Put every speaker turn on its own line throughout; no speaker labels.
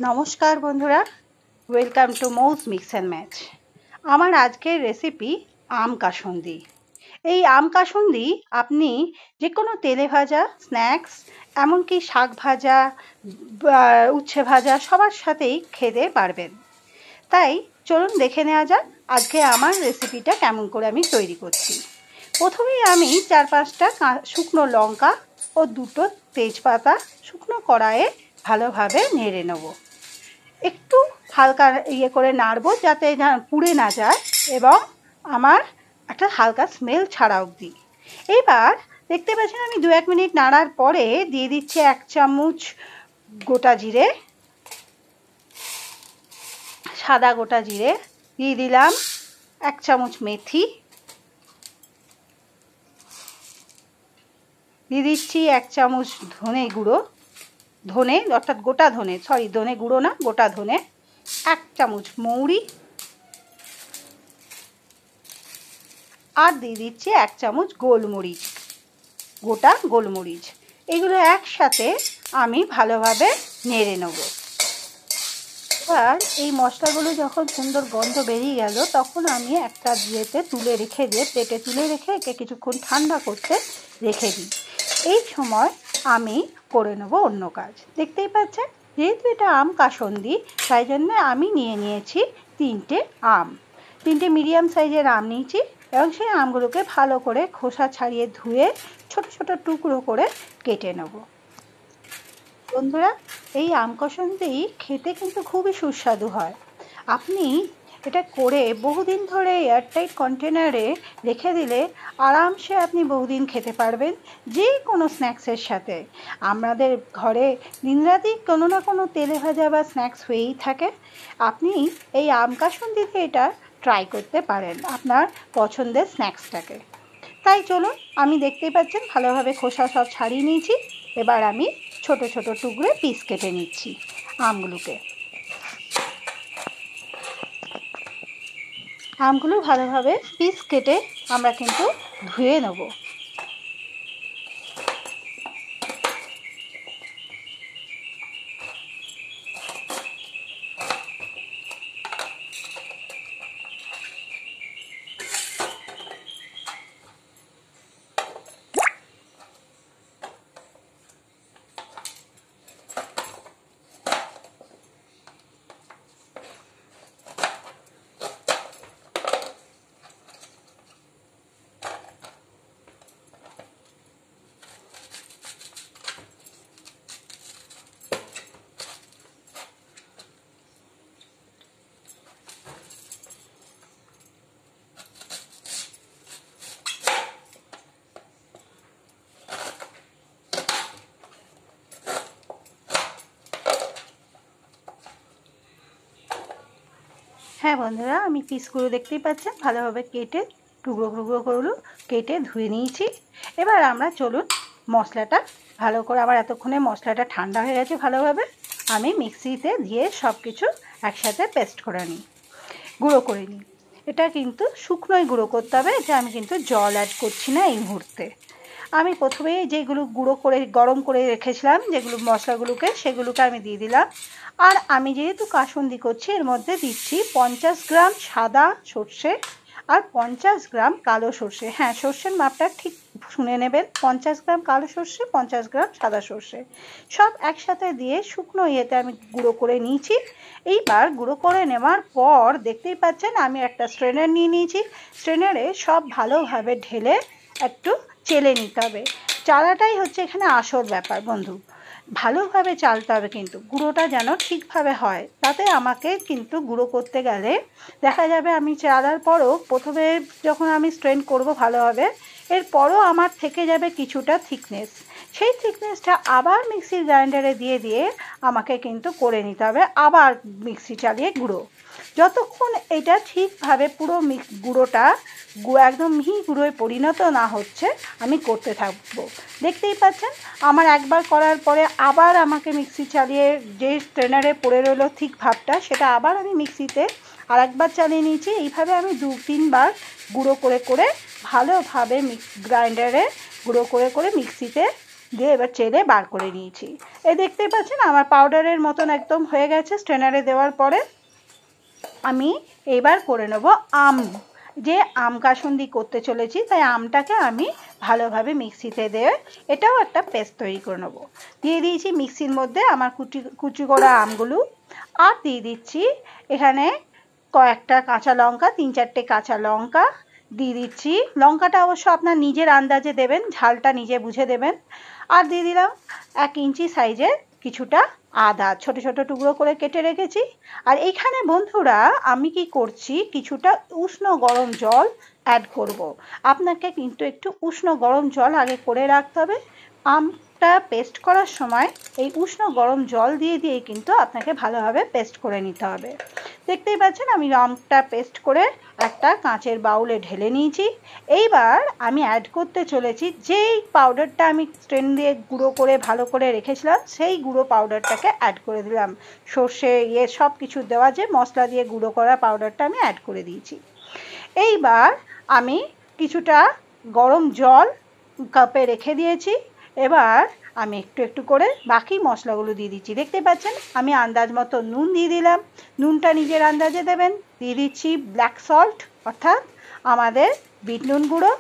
নমস্কার বন্ধুরা, welcome to Mou's mix and match. আমার আজকের রেসিপি আম কাসুন্দি। এই আম কাসুন্দি আপনি যে কোনো তেলে ভাজা স্ন্যাক্স, এমনকি শাক ভাজা, উচ্ছে ভাজা সবার সাথেই খেতে পারবেন। তাই চলুন দেখে নেওয়া যাক আজকে আমার রেসিপিটা কেমন করে আমি তৈরি করছি। প্রথমেই আমি 4-5টা শুকনো লঙ্কা ও 2টো তেজপাতা শুকনো কড়াইয়ে ভালোভাবে নেড়ে নেব। একটু হালকা করে নাড়বো যাতে পুড়ে না যায় এবং আমার একটা হালকা স্মেল ছাড়া অবধি। এবার দেখতে পাচ্ছেন আমি 2-1 মিনিট নাড়ার পরে দিয়ে দিচ্ছি 1 চামচ গোটা জিরে, সাদা গোটা জিরে দিয়ে দিলাম, 1 চামচ মেথি দিয়ে দিচ্ছি, 1 চামচ ধনে গুঁড়ো, ধনে অর্থাৎ গোটা ধনে, ধনে গুঁড়ো না, গোটা ধনে, 1 চামচ মৌরি আর দিয়ে দিচ্ছি 1 চামচ গোলমরিচ, গোটা গোলমরিচ। এগুলো একসাথে আমি ভালোভাবে নেড়ে নেব। এবার এই মশলাগুলো যখন সুন্দর গন্ধ বেরিয়ে গেল তখন আমি একটা প্লেটে তুলে রেখে একে কিছুক্ষণ ঠান্ডা করতে রেখে দিই। এই সময় আমি করে নেব অন্য কাজ। দেখতেই পাচ্ছেন যেহেতু এটা আম কাসুন্দি, তাই জন্য আমি নিয়েছি 3টে আম, 3টে মিডিয়াম সাইজের আম নিয়েছি এবং সেই আমগুলোকে ভালো করে খোসা ছাড়িয়ে ধুয়ে ছোট ছোট টুকরো করে কেটে নেব। বন্ধুরা, এই আম কাসুন্দি খেতে কিন্তু খুবই সুস্বাদু হয়। আপনি এটা করে বহুদিন ধরে এয়ারটাইট কন্টেনারে রেখে দিলে আরামসে আপনি বহুদিন খেতে পারবেন যে কোনো স্ন্যাক্সের সাথে। আমাদের ঘরে দিনরাতই কোনো না কোনো তেলে ভাজা বা স্ন্যাক্স হয়েই থাকে। আপনি এই আম কাসুন্দিতে এটা ট্রাই করতে পারেন আপনার পছন্দের স্ন্যাক্সটাকে। তাই চলুন, আমি দেখতেই পাচ্ছেন ভালোভাবে খোসা সব ছাড়িয়ে নিয়েছি। এবার আমি ছোট ছোট টুকরো পিস কেটে নিচ্ছি আমগুলোকে। আমগুলো ভালোভাবে পিস কেটে আমরা কিন্তু ধুয়ে নেব। হ্যাঁ বন্ধুরা, আমি পিসগুলো দেখতেই পাচ্ছেন ভালোভাবে কেটে টুকরো টুকরো করে কেটে ধুয়ে নিয়েছি। এবার আমরা চলুন মশলাটা ভালো করে, আবার এতক্ষণে মশলাটা ঠান্ডা হয়ে গেছে, ভালোভাবে আমি মিক্সিতে দিয়ে সব কিছু একসাথে পেস্ট করে নিই, গুঁড়ো করে নিই। এটা কিন্তু শুকনোই গুঁড়ো করতে হবে, এটা আমি কিন্তু জল অ্যাড করছি না এই মুহূর্তে। আমি প্রথমে যেগুলো গুঁড়ো করে গরম করে রেখেছিলাম যেগুলো মশলাগুলোকে, সেগুলোকে আমি দিয়ে দিলাম। আর আমি যেহেতু কাসুন্দি করছি এর মধ্যে দিচ্ছি 50 গ্রাম সাদা সর্ষে আর 50 গ্রাম কালো সর্ষে। হ্যাঁ, সর্ষের মাপটা ঠিক শুনে নেবেন, 50 গ্রাম কালো সর্ষে, 50 গ্রাম সাদা সর্ষে, সব একসাথে দিয়ে শুকনো ইয়েতে আমি গুঁড়ো করে নিয়েছি। এইবার গুঁড়ো করে নেওয়ার পর দেখতেই পাচ্ছেন আমি একটা স্ট্রেনার নিয়ে নিয়েছি। স্ট্রেনারে সব ভালোভাবে ঢেলে একটু চেলে নিতে হবে। চালাটাই হচ্ছে এখানে আসল ব্যাপার বন্ধু, ভালোভাবে চালতে হবে কিন্তু গুঁড়োটা যেন ঠিকভাবে হয়। তাতে আমাকে কিন্তু গুঁড়ো করতে গেলে দেখা যাবে আমি চালার পরও প্রথমে যখন আমি স্ট্রেন করব ভালোভাবে, এরপরও আমার থেকে যাবে কিছুটা থিকনেস। সেই থিকনেসটা আবার মিক্সির গ্রাইন্ডারে দিয়ে আমাকে কিন্তু করে নিতে হবে, আবার মিক্সি চালিয়ে গুঁড়ো। যতক্ষণ এটা ঠিকভাবে পুরো গুঁড়োটা একদম মিহি গুঁড়োয় পরিণত না হচ্ছে আমি করতে থাকবো। দেখতেই পাচ্ছেন আমার একবার করার পরে আবার আমাকে মিক্সি চালিয়ে যে স্ট্রেনারে পড়ে রইলো ঠিক ভাবটা, সেটা আবার আমি মিক্সিতে আর একবার চালিয়ে নিয়েছি। এইভাবে আমি 2-3 বার গুঁড়ো করে ভালোভাবে গ্রাইন্ডারে গুঁড়ো করে মিক্সিতে দিয়ে এবার চেলে বার করে নিয়েছি। এই দেখতেই পাচ্ছেন আমার পাউডারের মতন একদম হয়ে গেছে। স্ট্রেনারে দেওয়ার পরে আমি এবার করে নেব যে আম কাসুন্দি করতে চলেছি, তাই আমটাকে আমি ভালোভাবে মিক্সিতে দিয়ে এটাও একটা পেস্ট তৈরি করে নেব। দিয়ে দিয়েছি মিক্সির মধ্যে আমার কুচি করা আমগুলো, আর দিয়ে দিচ্ছি এখানে কয়েকটা কাঁচা লঙ্কা, 3-4টে কাঁচা লঙ্কা দিয়ে দিচ্ছি। লঙ্কাটা অবশ্য আপনার নিজের আন্দাজে দেবেন, ঝালটা নিজে বুঝে দেবেন। আর দিয়ে দিলাম 1 ইঞ্চি সাইজের কিছুটা আদা ছোট ছোট টুকরো করে কেটে রেখেছি। আর এইখানে বন্ধুরা আমি কি করছি, কিছুটা উষ্ণ গরম জল অ্যাড করব। আপনাকে কিন্তু একটু উষ্ণ গরম জল আগে করে রাখতে হবে। আমটা পেস্ট করার সময় এই উষ্ণ গরম জল দিয়ে কিন্তু আপনাকে ভালোভাবে পেস্ট করে নিতে হবে। দেখতেই পাচ্ছেন আমি আমটা পেস্ট করে একটা কাঁচের বাউলে ঢেলে নিয়েছি। এইবার আমি অ্যাড করতে চলেছি যেই পাউডারটা আমি স্ট্রেন দিয়ে গুঁড়ো করে ভালো করে রেখেছিলাম, সেই গুঁড়ো পাউডারটাকে অ্যাড করে দিলাম। সর্ষে সব কিছু দেওয়া যে মশলা দিয়ে গুঁড়ো করা পাউডারটা আমি অ্যাড করে দিয়েছি। এইবার আমি কিছুটা গরম জল কাপে রেখে দিয়েছি। এবার আমি একটু একটু করে বাকি মশলাগুলো দিয়ে দিচ্ছি। দেখতে পাচ্ছেন আমি আন্দাজ মতো নুন দিয়ে দিলাম, নুনটা নিজের আন্দাজে দেবেন। দিয়ে দিচ্ছি ব্ল্যাক সল্ট অর্থাৎ আমাদের বিট নুন গুঁড়ো।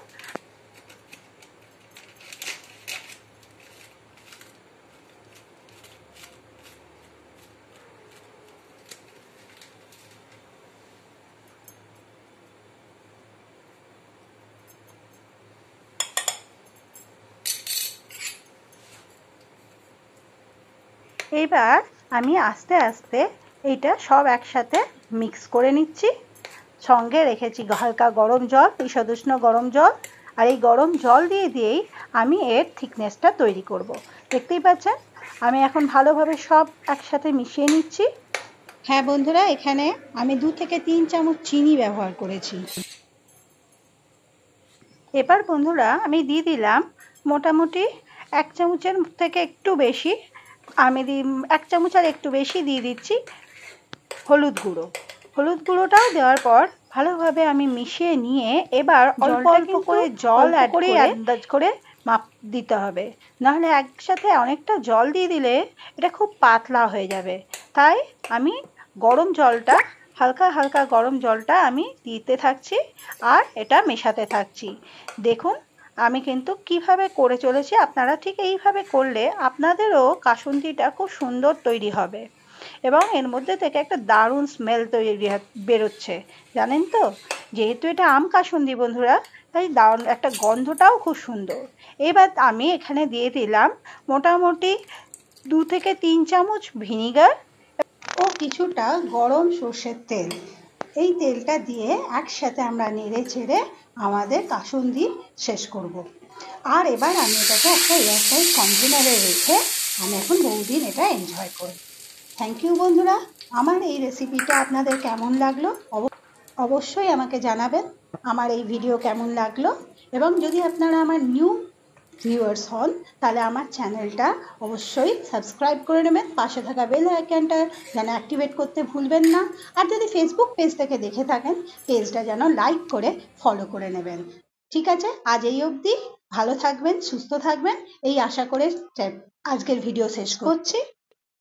এবার আমি আস্তে আস্তে এইটা সব একসাথে মিক্স করে নিচ্ছি। সঙ্গে রেখেছি হালকা গরম জল, ঈষদুষ্ণ গরম জল। আর এই গরম জল দিয়েই আমি এর থিকনেসটা তৈরি করব। দেখতেই পাচ্ছেন আমি এখন ভালোভাবে সব একসাথে মিশিয়ে নিচ্ছি। হ্যাঁ বন্ধুরা, এখানে আমি 2 থেকে 3 চামচ চিনি ব্যবহার করেছি। এবার বন্ধুরা আমি দিয়ে দিলাম মোটামুটি 1 চামচের থেকে একটু বেশি, আমি 1 চামচ আর একটু বেশি দিয়ে দিচ্ছি হলুদ গুঁড়ো। হলুদ গুঁড়োটাও দেওয়ার পর ভালোভাবে আমি মিশিয়ে নিয়ে এবার অল্প অল্প করে জল অ্যাড করে আন্দাজ করে মাপ দিতে হবে, নাহলে একসাথে অনেকটা জল দিয়ে দিলে এটা খুব পাতলা হয়ে যাবে। তাই আমি গরম জলটা হালকা হালকা গরম জলটা আমি দিতে থাকছি আর এটা মেশাতে থাকছি। দেখুন আমি কিন্তু কিভাবে করে চলেছি, আপনারা ঠিক এইভাবে করলে আপনাদেরও কাসুন্দিটা খুব সুন্দর তৈরি হবে এবং এর মধ্যে থেকে একটা দারুণ স্মেল তৈরি বেরোচ্ছে। জানেন তো, যেহেতু এটা আম কাসুন্দি বন্ধুরা, তাই দারুণ একটা গন্ধটাও খুব সুন্দর। এবার আমি এখানে দিয়ে দিলাম মোটামুটি 2 থেকে 3 চামচ ভিনিগার ও কিছুটা গরম সর্ষের তেল। এই তেলটা দিয়ে একসাথে আমরা নেড়ে চেড়ে আমাদের কাসুন্দি শেষ করব। আর এবার আমি এটাকে একটা এয়ারটাইট কন্টেনারে রেখে আমি এখন বহুদিন এটা এনজয় করব। থ্যাংক ইউ বন্ধুরা, আমার এই রেসিপিটা আপনাদের কেমন লাগলো অবশ্যই আমাকে জানাবেন। আমার এই ভিডিও কেমন লাগলো, এবং যদি আপনারা আমার নিউ ভিউয়ার্স হন তাহলে আমার চ্যানেলটা অবশ্যই সাবস্ক্রাইব করে নেবেন, পাশে থাকা বেল আইকনটা যেন অ্যাক্টিভেট করতে ভুলবেন না। আর যদি ফেসবুক পেজ থেকে দেখে থাকেন পেজটা যেন লাইক করে ফলো করে নেবেন। ঠিক আছে, আজ এই অবধি। ভালো থাকবেন, সুস্থ থাকবেন এই আশা করে আজকের ভিডিও শেষ করছি।